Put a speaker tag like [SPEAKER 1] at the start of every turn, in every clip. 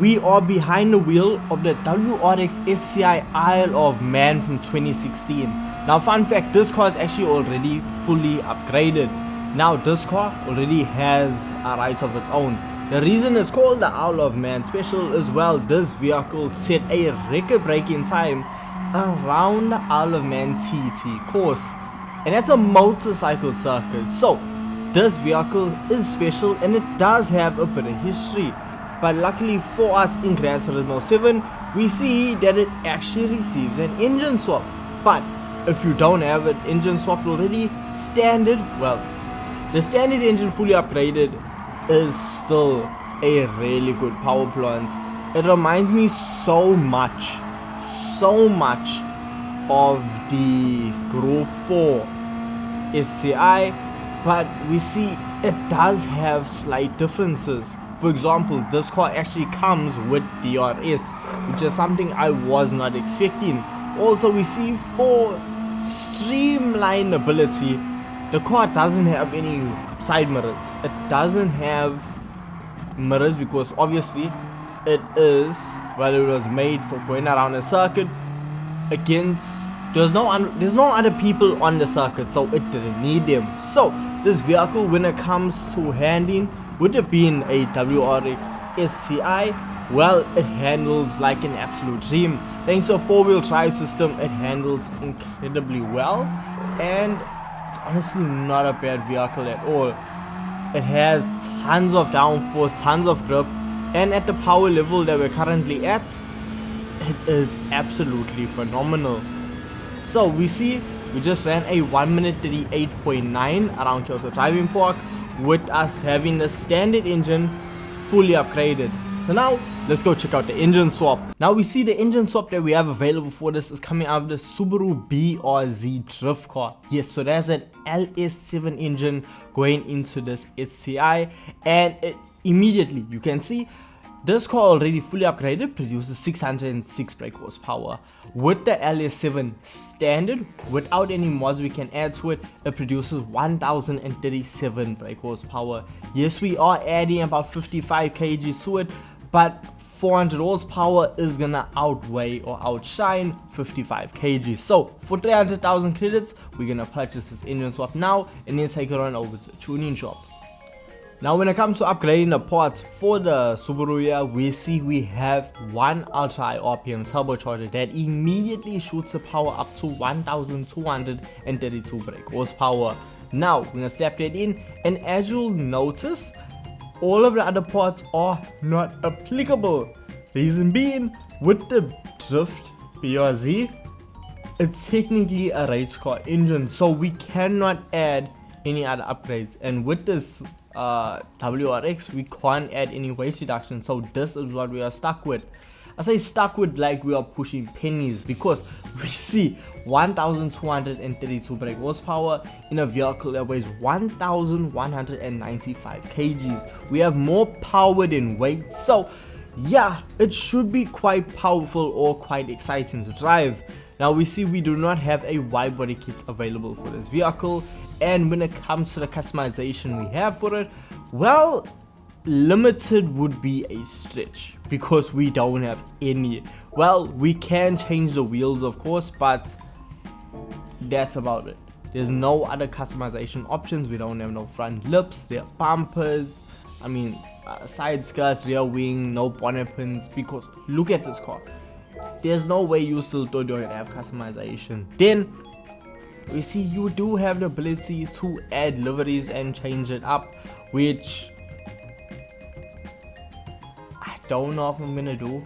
[SPEAKER 1] we are behind the wheel of the WRX STI Isle of Man from 2016. Now fun fact, this car is actually already fully upgraded. Now this car already has a rights of its own. The reason it's called the Isle of Man special is, well, this vehicle set a record breaking time around the Isle of Man TT course, and that's a motorcycle circuit. So this vehicle is special and it does have a bit of history, but luckily for us in Gran Turismo 7 we see that it actually receives an engine swap. But if you don't have an engine swap already, standard, well, the standard engine fully upgraded is still a really good power plant. It reminds me so much of the Group 4 STI, but we see it does have slight differences. For example, this car actually comes with DRS, which is something I was not expecting. Also, we see for streamline ability, the car doesn't have any side mirrors. It doesn't have mirrors because obviously it is, well, it was made for going around a circuit against, there's no other people on the circuit, so it didn't need them. So this vehicle, when it comes to handling, would it being a WRX STI, well, it handles like an absolute dream. Thanks to a 4-wheel drive system, it handles incredibly well, and it's honestly not a bad vehicle at all. It has tons of downforce, tons of grip, and at the power level that we're currently at, it is absolutely phenomenal. So we see we just ran a 1 minute 38.9 around Kyoto Driving Park with us having the standard engine fully upgraded. So now let's go check out the engine swap. Now we see the engine swap that we have available for this is coming out of the Subaru BRZ drift car. Yes, so there's an LS7 engine going into this STI, and immediately you can see this car already fully upgraded produces 606 brake horsepower. With the LS7 standard, without any mods we can add to it, it produces 1037 brake horsepower. Yes, we are adding about 55 kg to it, but 400 horsepower is gonna outweigh or outshine 55 kg. So for 300,000 credits, we're gonna purchase this engine swap now and then take it on over to the tuning shop. Now when it comes to upgrading the parts for the Subaru here, we see we have one ultra high RPM turbocharger that immediately shoots the power up to 1232 brake horsepower. Now we're gonna slap that in, and as you'll notice, all of the other parts are not applicable. Reason being, with the Drift BRZ, it's technically a race car engine, so we cannot add any other upgrades, and with this WRX we can't add any weight reduction, so this is what we are stuck with. I say stuck with like we are pushing pennies, because we see 1232 brake horsepower in a vehicle that weighs 1195 kgs. We have more power than weight, so yeah, it should be quite powerful or quite exciting to drive. Now we see we do not have a wide body kit available for this vehicle, and when it comes to the customization we have for it, well, limited would be a stretch because we don't have any. Well, we can change the wheels of course, but that's about it. There's no other customization options. We don't have no front lips, rear bumpers, I mean side skirts, rear wing, no bonnet pins, because look at this car. There's no way you still don't have customization. Then we see you do have the ability to add liveries and change it up, which I don't know if I'm gonna do.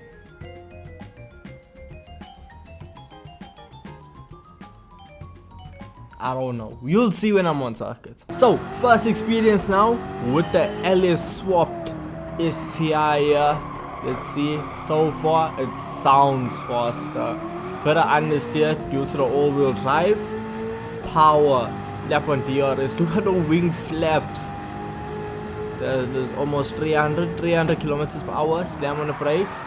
[SPEAKER 1] I don't know. You'll see when I'm on circuit. So first experience now with the LS swapped STI here. Let's see. So far it sounds faster. Better understeer due to the all-wheel drive. Power, slap on DRS. Look at the wing flaps. There's almost 300 kilometers per hour. Slam on the brakes.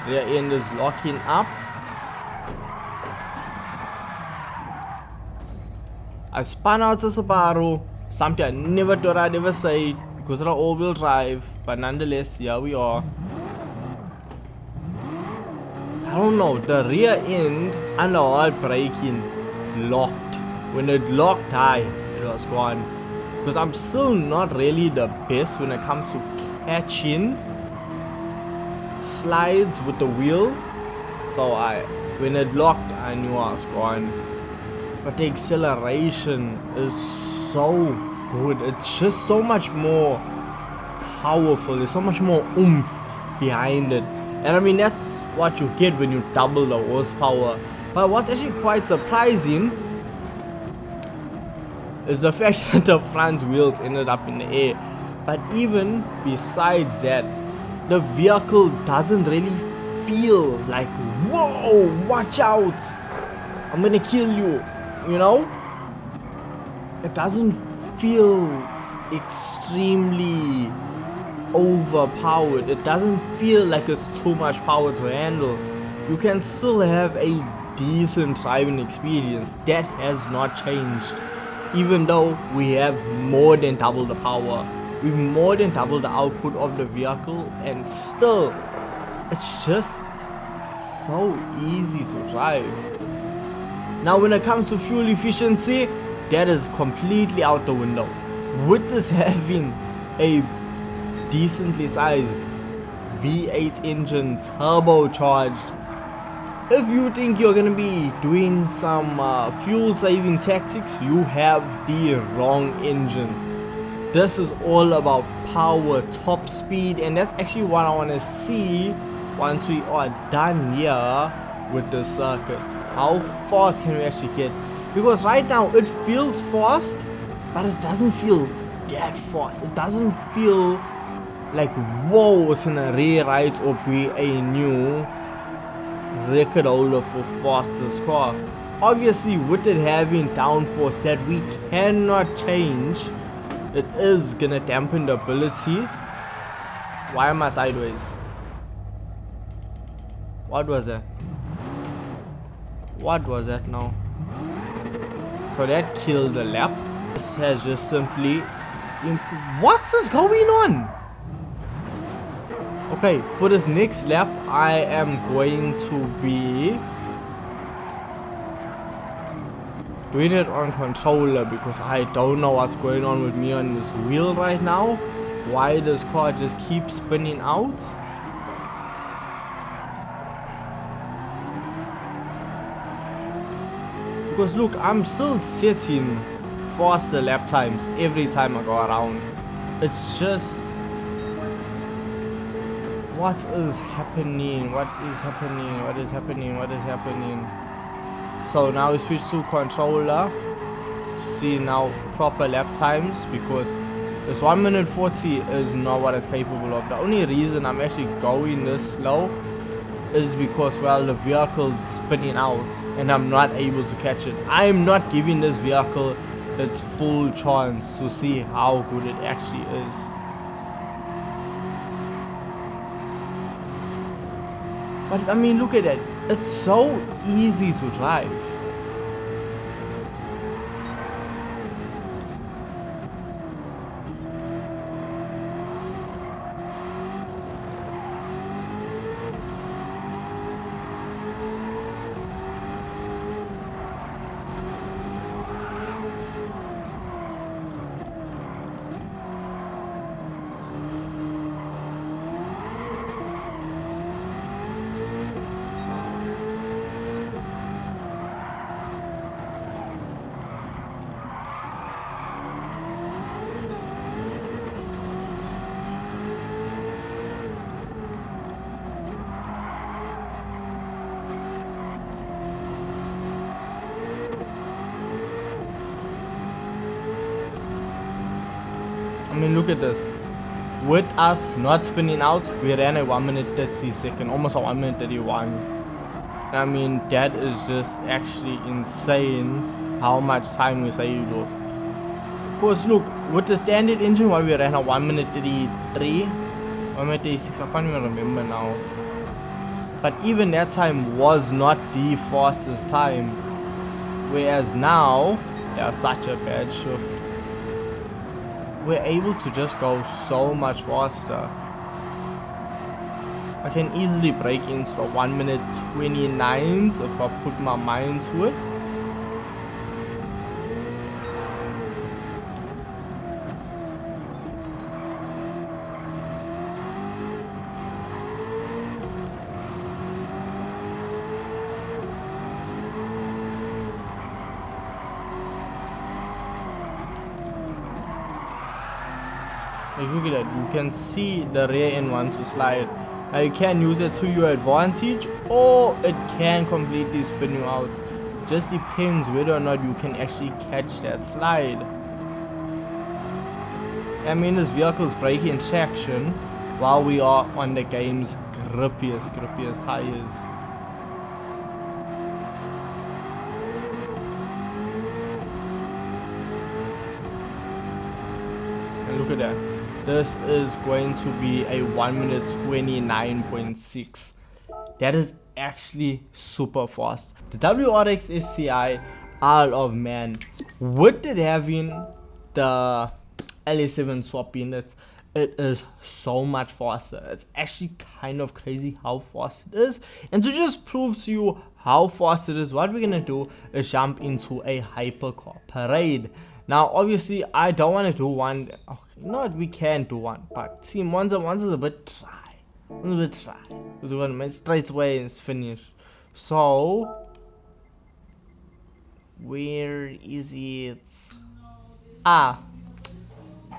[SPEAKER 1] Rear end is locking up. I spun out the Subaru, something I never thought I'd ever say because of the all-wheel drive, but nonetheless, here we are. don't know, the rear end under all braking locked. When it locked high, it was gone. Because I'm still not really the best when it comes to catching slides with the wheel. So when it locked, I knew I was gone. But the acceleration is so good. It's just so much more powerful. There's so much more oomph behind it. And I mean, that's what you get when you double the horsepower. But what's actually quite surprising is the fact that the front wheels ended up in the air. But even besides that, the vehicle doesn't really feel like, whoa, watch out, I'm gonna kill you, you know? It doesn't feel extremely overpowered. It doesn't feel like it's too much power to handle. You can still have a decent driving experience. That has not changed. Even though we have more than double the power, we've more than double the output of the vehicle, and still it's just so easy to drive. Now when it comes to fuel efficiency, that is completely out the window. With this having a decently sized V8 engine turbocharged, if you think you're gonna be doing some fuel saving tactics, you have the wrong engine. This is all about power, top speed, and that's actually what I want to see once we are done here with the circuit. How fast can we actually get? Because right now it feels fast, but it doesn't feel that fast. It doesn't feel like, whoa, it's gonna rewrite or be a new record holder for fastest car. Obviously, with it having downforce that we cannot change, it is gonna dampen the ability. Why am I sideways? What was that? What was that now? So that killed the lap. This has just simply... What is going on? Okay, for this next lap, I am going to be doing it on controller because I don't know what's going on with me on this wheel right now. Why this car just keeps spinning out. Because look, I'm still setting faster lap times every time I go around. It's just... What is happening? What is happening? What is happening? What is happening? So now we switch to controller. See now proper lap times, because this 1 minute 40 is not what it's capable of. The only reason I'm actually going this slow is because, well, the vehicle is spinning out and I'm not able to catch it. I'm not giving this vehicle its full chance to see how good it actually is. But I mean, look at that. It's so easy to drive. I mean, look at this. With us not spinning out, we ran a 1 minute 30 second, almost a 1 minute 31. I mean, that is just actually insane how much time we saved off. Of course, look, with the standard engine, while we ran a 1 minute 33, 1 minute 36, I can't even remember now. But even that time was not the fastest time. Whereas now, there's such a bad shift. We're able to just go so much faster. I can easily break into the 1 minute 29s if I put my mind to it. Like, look at that, you can see the rear end wants to slide. Now you can use it to your advantage, or it can completely spin you out. Just depends whether or not you can actually catch that slide. I mean, this vehicle's braking traction while we are on the game's grippiest tires. And look at that. This is going to be a 1 minute 29.6. That is actually super fast. The WRX STI, Isle of Man, with it having the LA7 swap in it, it is so much faster. It's actually kind of crazy how fast it is. And to just prove to you how fast it is, what we're gonna do is jump into a hypercar parade. Now obviously I don't want to do one. Okay, not we can do one, but see, one's is a bit try. One's a bit try. Because we're gonna make straight away and it's finished. So where is it? Ah,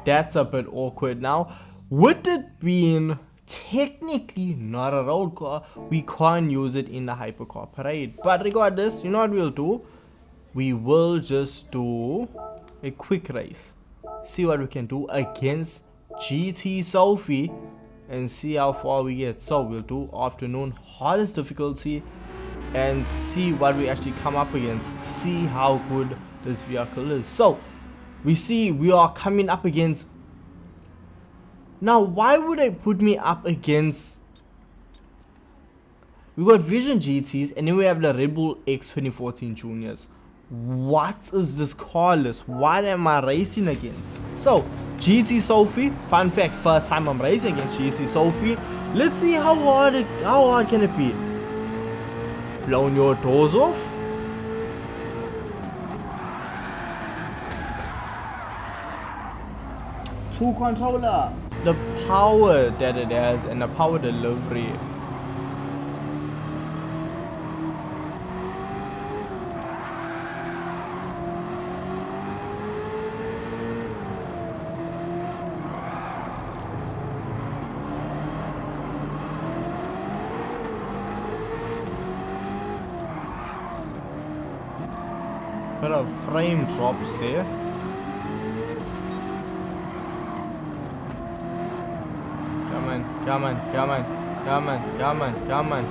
[SPEAKER 1] that's a bit awkward now. With it being technically not a road car, we can't use it in the hypercar parade. But regardless, you know what we'll do? We will just do a quick race. See what we can do against GT Sophy and see how far we get. So we'll do afternoon hardest difficulty and see what we actually come up against. See how good this vehicle is. So we see we are coming up against. Now why would they put me up against? We got Vision GTs and then we have the Red Bull X 2014 Juniors. What is this car list? What am I racing against? So GT Sophy, fun fact, first time I'm racing against GT Sophy. Let's see how hard can it be. Blowing your doors off. Two controller. The power that it has and the power delivery. Bit of frame drops there. Come on, come on, come on, come on, come on, come on.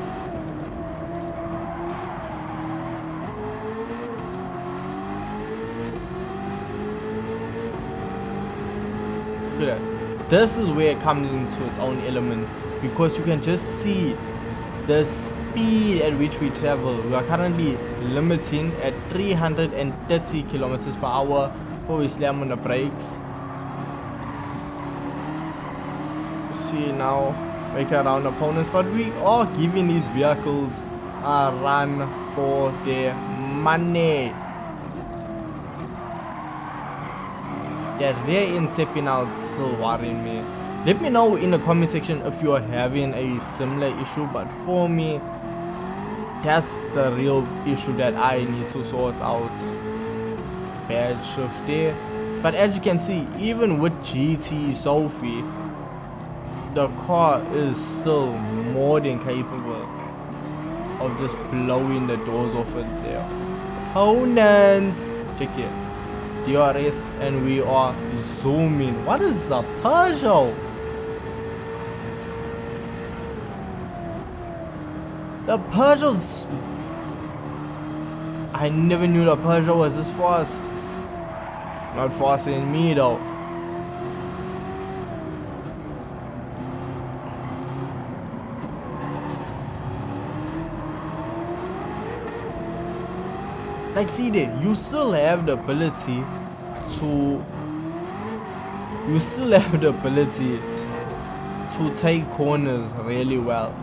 [SPEAKER 1] Look at that. This is where it comes into its own element, because you can just see the speed at which we travel. We are currently limiting at 330 kilometers per hour before we slam on the brakes. See now, make around opponents, but we are giving these vehicles a run for their money. That rear end stepping out still worrying me. Let me know in the comment section if you are having a similar issue, but for me, that's the real issue that I need to sort out. Bad shift there. But as you can see, even with GT Sophy, the car is still more than capable of just blowing the doors off it there. Opponents! Check it. DRS, and we are zooming. What is a Peugeot? The Peugeot's... I never knew the Peugeot was this fast. Not faster than me though. Like, see there, you still have the ability to... You still have the ability to take corners really well.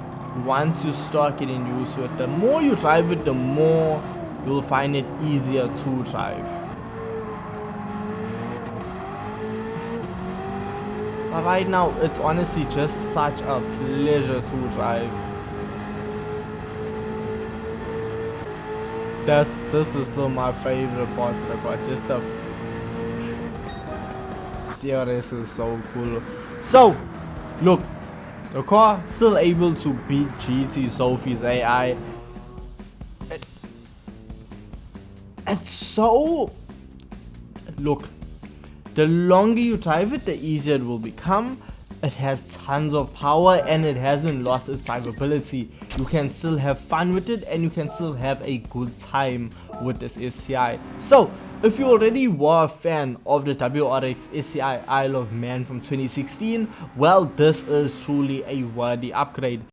[SPEAKER 1] once you start getting used to it, the more you drive it, the more you'll find it easier to drive. But right now, it's honestly just such a pleasure to drive. This is still my favorite part of the car. Just the DRS is so cool. So, look, the car still able to beat GT Sophy's AI. It's so, look, the longer you drive it, the easier it will become. It has tons of power and it hasn't lost its drivability. You can still have fun with it and you can still have a good time with this STI. So, if you already were a fan of the WRX STI Isle of Man from 2016, well, this is truly a worthy upgrade.